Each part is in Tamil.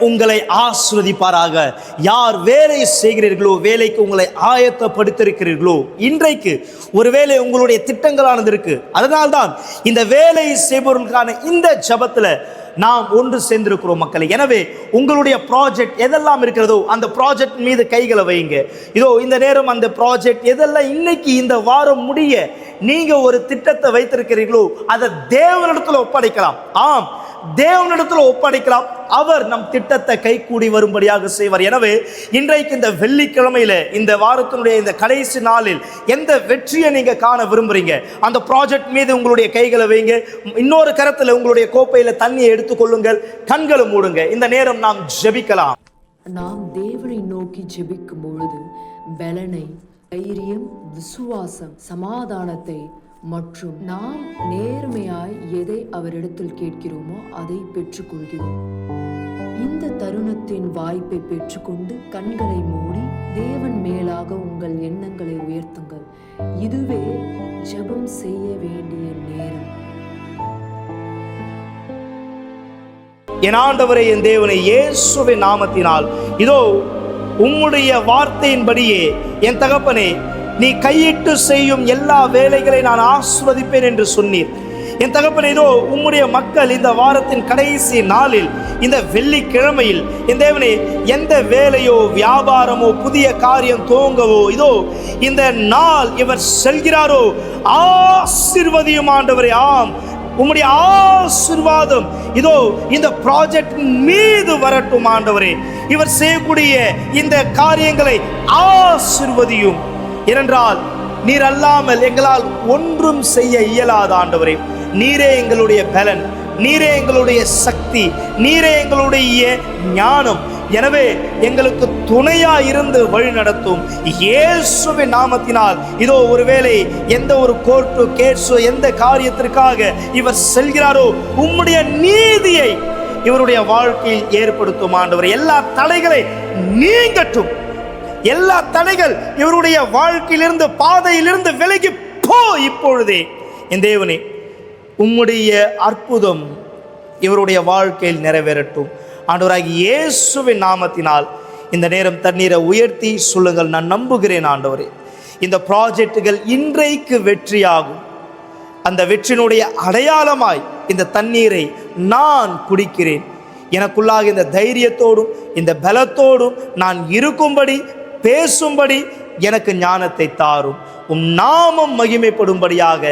உங்களை ஆசீர்வதிப்பாராக. யார் வேலை செய்கிறீர்களோ, வேலைக்கு உங்களை ஆயத்தப்படுத்திருக்கிறீர்களோ, இன்றைக்கு ஒருவேளை உங்களுடைய திட்டங்களானது இருக்கு. அதனால்தான் இந்த வேலை செய்பவர்களுக்கான இந்த ஜெபத்தில் நாம் ஒன்று சேர்ந்திருக்கிறோம் மக்களை. எனவே உங்களுடைய ப்ராஜெக்ட் எதெல்லாம் இருக்கிறதோ அந்த ப்ராஜெக்ட் மீது கைகளை வைங்க. இதோ இந்த நேரம் அந்த ப்ராஜெக்ட் எதெல்லாம் இன்னைக்கு இந்த வாரம் முடிய நீங்க ஒரு திட்டத்தை வைத்திருக்கிறீர்களோ அதை தேவனிடத்தில் ஒப்படைக்கலாம். ஆம், தேவனிடத்தில் ஒப்படைக்கலாம். அவர் நம் திட்டத்தை கைகூடி வரும்படியாக செய்வார். எனவே இன்றைக்கு இந்த வெள்ளிக்கிழமையில, இந்த வாரத்தினுடைய இந்த கடைசி நாளில் எந்த வெற்றியை நீங்க காண விரும்புறீங்க, அந்த ப்ராஜெக்ட் மீது உங்களுடைய கைகளை வைங்க. இன்னொரு கரத்தில் உங்களுடைய கோப்பையில தண்ணியை எடுத்துக்கொள்ளுங்கள், கண்களை மூடுங்க. இந்த நேரம் நாம் ஜெபிக்கலாம். நாம் தேவனை நோக்கி ஜெபிக்கும் பொழுது பலனை, தைரியம், விசுவாசம், சமாதானத்தை மற்றும் நாம் நேர்மையாய் எதை அவரிடத்தில் கேட்கிறோமோ அதை பெற்றுக்கொள்கிறோம். இந்த தருணத்தின் வாய்ப்பை பெற்றுக்கொண்டு கண்களை மூடி தேவன் மேலாக உங்கள் எண்ணங்களை உயர்த்துங்கள். இதுவே ஜெபம் செய்ய வேண்டிய நேரம். என் ஆண்டவரே, என் தேவனை, இயேசுவின் நாமத்தினால் இதோ உம்முடைய வார்த்தையின்படியே என் தகப்பனே, நீ கையிட்டு செய்யும் எல்லா வேலைகளை நான் ஆசீர்வதிப்பேன் என்று சொன்னீர். என் தகப்பனே, இதோ உம்முடைய மக்கள் இந்த வாரத்தின் கடைசி நாளில், இந்த வெள்ளிக்கிழமையில் என் தேவனே, எந்த வேலையோ வியாபாரமோ புதிய காரியம் துவங்கவோ இதோ இந்த நாள் இவர் செல்கிறாரோ, ஆசீர்வதியும் ஆண்டவரே. ஆம், உம்முடைய ஆசீர்வாதம் இதோ இந்த ப்ராஜெக்ட் மீது வரட்டும் ஆண்டவரே. இவர் செய்யக்கூடிய இந்த காரியங்களை ஆசீர்வதியும். ஏனென்றால் நீர் அல்லாமல் எங்களால் ஒன்றும் செய்ய இயலாத ஆண்டவரே. நீரே எங்களுடைய பலன், நீரே எங்களுடைய சக்தி, நீரே எங்களுடைய ஞானம். எனவே எங்களுக்கு துணையா இருந்து வழி நடத்தும் இயேசுவின் நாமத்தினால். இதோ ஒருவேளை எந்த ஒரு கோர்ட்டு கேஸோ எந்த காரியத்திற்காக இவர் செல்கிறாரோ, உம்முடைய நீதியை இவருடைய வாழ்க்கையில் ஏற்படுத்தும் ஆண்டவர். எல்லா தடைகளை நீங்கட்டும். எல்லா தடைகள் இவருடைய வாழ்க்கையிலிருந்து, பாதையிலிருந்து விலகி போ இப்பொழுதே. என் தேவனே, உம்முடைய அற்புதம் இவருடைய வாழ்க்கையில் நிறைவேறட்டும் ஆண்டவராகிய இயேசுவின் நாமத்தினால். இந்த நேரம் தண்ணீரை உயர்த்தி சொல்லுங்கள், நான் நம்புகிறேன் ஆண்டவரே, இந்த ப்ராஜெக்டுகள் இன்றைக்கு வெற்றியாகும். அந்த வெற்றியினுடைய அடையாளமாய் இந்த தண்ணீரை நான் குடிக்கிறேன். எனக்குள்ளாக இந்த தைரியத்தோடும் இந்த பலத்தோடும் நான் இருக்கும்படி, பேசும்படி எனக்கு ஞானத்தை தாரும். உம் நாமம் மகிமைப்படும்படியாக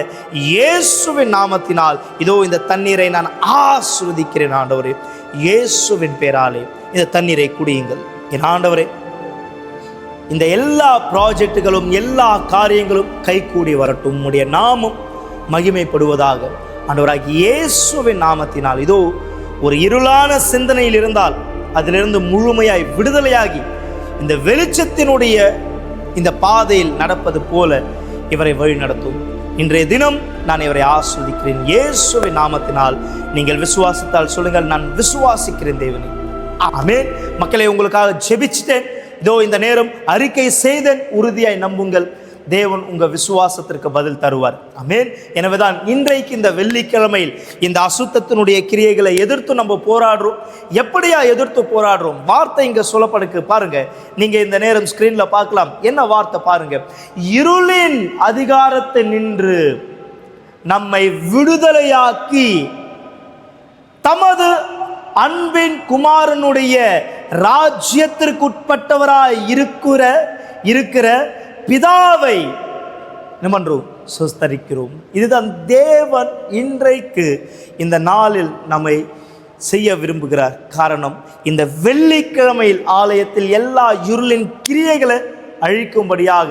இயேசுவின் நாமத்தினால் இதோ இந்த தண்ணீரை நான் ஆசீர்வதிக்கிறேன் ஆண்டவரே. இயேசுவின் பேராலே இந்த தண்ணீரை குடியுங்கள். என் ஆண்டவரே, இந்த எல்லா ப்ராஜெக்டுகளும் எல்லா காரியங்களும் கைகூடி வரட்டும். உம்முடைய நாமம் மகிமைப்படுவதாக ஆண்டவராகிய இயேசுவின் நாமத்தினால். இதோ ஒரு இருளான சிந்தனையில் இருந்தால் அதிலிருந்து முழுமையாய் விடுதலையாகி இந்த வெளிச்சத்தினுடைய இந்த பாதையில் நடப்பது போல இவரை வழி நடத்தும். இன்றைய தினம் நான் இவரை ஆசீர்வதிக்கிறேன் இயேசுவின் நாமத்தினால். நீங்கள் விசுவாசத்தால் சொல்லுங்கள், நான் விசுவாசிக்கிறேன் தேவனே. ஆமென். மக்களை, உங்களுக்காக ஜெபிச்சிட்டேன். இதோ இந்த நேரம் அறிக்கை செய்தேன். உறுதியாய் நம்புங்கள், தேவன் உங்கள் விசுவாசத்திற்கு பதில் தருவார். ஆமென். எனவேதான் இன்றைக்கு இந்த வெள்ளிக்கிழமையில் இந்த அசுத்தத்தினுடைய கிரியைகளை எதிர்த்து நம்ம போராடுறோம். எப்படியா எதிர்த்து போராடுறோம்? வார்த்தை இங்கே சொல்லப்படுக்கு பாருங்க. நீங்க இந்த நேரம் ஸ்கிரீன்ல பார்க்கலாம். என்ன வார்த்தை பாருங்க? இருளின் அதிகாரத்தை நின்று நம்மை விடுதலையாக்கி தமது அன்பின் குமாரனுடைய ராஜ்யத்திற்குட்பட்டவராய் இருக்கிற பிதாவை நிமன்றோம், சுஸ்தரிக்கிறோம். இதுதான் தேவன் இன்றைக்கு இந்த நாளில் நம்மை செய்ய விரும்புகிறார். காரணம், இந்த வெள்ளிக்கிழமையில் ஆலயத்தில் எல்லா இருளின் கிரியைகளை அழிக்கும்படியாக.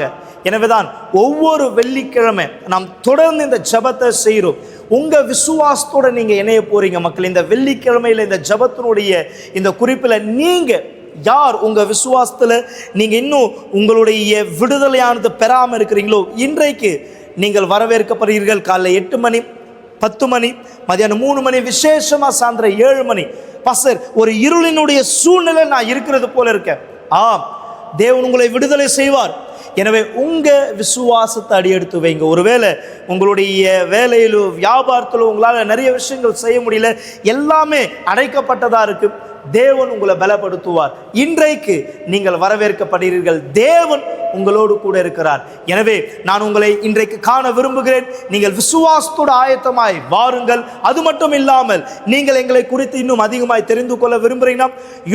எனவேதான் ஒவ்வொரு வெள்ளிக்கிழமை நாம் தொடர்ந்து இந்த ஜபத்தை செய்கிறோம். உங்க விசுவாசத்தோட நீங்க இணைய போறீங்க மக்கள். இந்த வெள்ளிக்கிழமையில இந்த ஜபத்தினுடைய இந்த குறிப்பில் நீங்க யார் உங்க விசுவாசத்துல நீங்க இன்னும் உங்களுடைய விடுதலையானது பெறாம இருக்கிறீங்களோ, இன்றைக்கு நீங்கள் வரவேற்கப்படுகிறீர்கள். காலைல 8 மணி, 10 மணி, மதியானம் 3 மணி, விசேஷமா சாயந்தரம் 7 மணி. பாஸ்டர், ஒரு இருளினுடைய சூழ்நிலை நான் இருக்கிறது போல இருக்கேன். ஆம், தேவன் உங்களை விடுதலை செய்வார். எனவே உங்கள் விசுவாசத்தை அடியெடுத்து வைங்க. ஒருவேளை உங்களுடைய வேலையிலோ வியாபாரத்திலோ உங்களால் நிறைய விஷயங்கள் செய்ய முடியல, எல்லாமே அடைக்கப்பட்டதாக இருக்குது. தேவன் உங்களை பலப்படுத்துவார். இன்றைக்கு நீங்கள் வரவேற்கப்படுகிறீர்கள். தேவன் உங்களோடு கூட இருக்கிறார். எனவே நான் உங்களை இன்றைக்கு காண விரும்புகிறேன். நீங்கள் விசுவாசத்தோடு ஆயத்தமாய் வாருங்கள். அது மட்டும் இல்லாமல் நீங்கள் எங்களை குறித்து இன்னும் அதிகமாய் தெரிந்து கொள்ள விரும்புகிறீங்கன்னா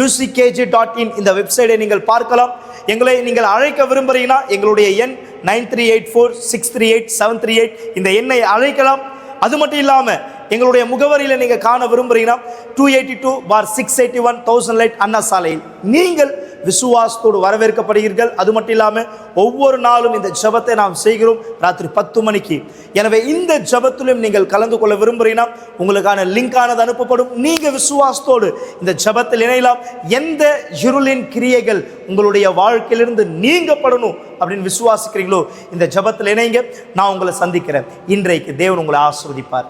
uckg.in இந்த வெப்சைட்டை நீங்கள் பார்க்கலாம். எங்களை நீங்கள் அழைக்க விரும்புகிறீங்கன்னா எங்களுடைய எண் 9384638738 இந்த எண்ணை அழைக்கலாம். அது மட்டும் இல்லாமல் எங்களுடைய முகவரியில் நீங்கள் காண விரும்புகிறீங்கன்னா 282/681 1000 அண்ணா சாலையில் நீங்கள் விசுவாசத்தோடு வரவேற்கப்படுகிறீர்கள். அது மட்டும் இல்லாமல் ஒவ்வொரு நாளும் இந்த ஜெபத்தை நாம் செய்கிறோம் ராத்திரி 10 மணிக்கு. எனவே இந்த ஜெபத்திலும் நீங்கள் கலந்து கொள்ள விரும்புகிறீங்கன்னா உங்களுக்கான லிங்கானது அனுப்பப்படும். நீங்கள் விசுவாசத்தோடு இந்த ஜெபத்தில் இணையலாம். எந்த இருளின் கிரியைகள் உங்களுடைய வாழ்க்கையிலிருந்து நீங்கப்படணும் அப்படின்னு விசுவாசிக்கிறீங்களோ இந்த ஜெபத்தில் இணைங்க. நான் உங்களை சந்திக்கிறேன். இன்றைக்கு தேவன் உங்களை ஆசீர்வதிப்பார்.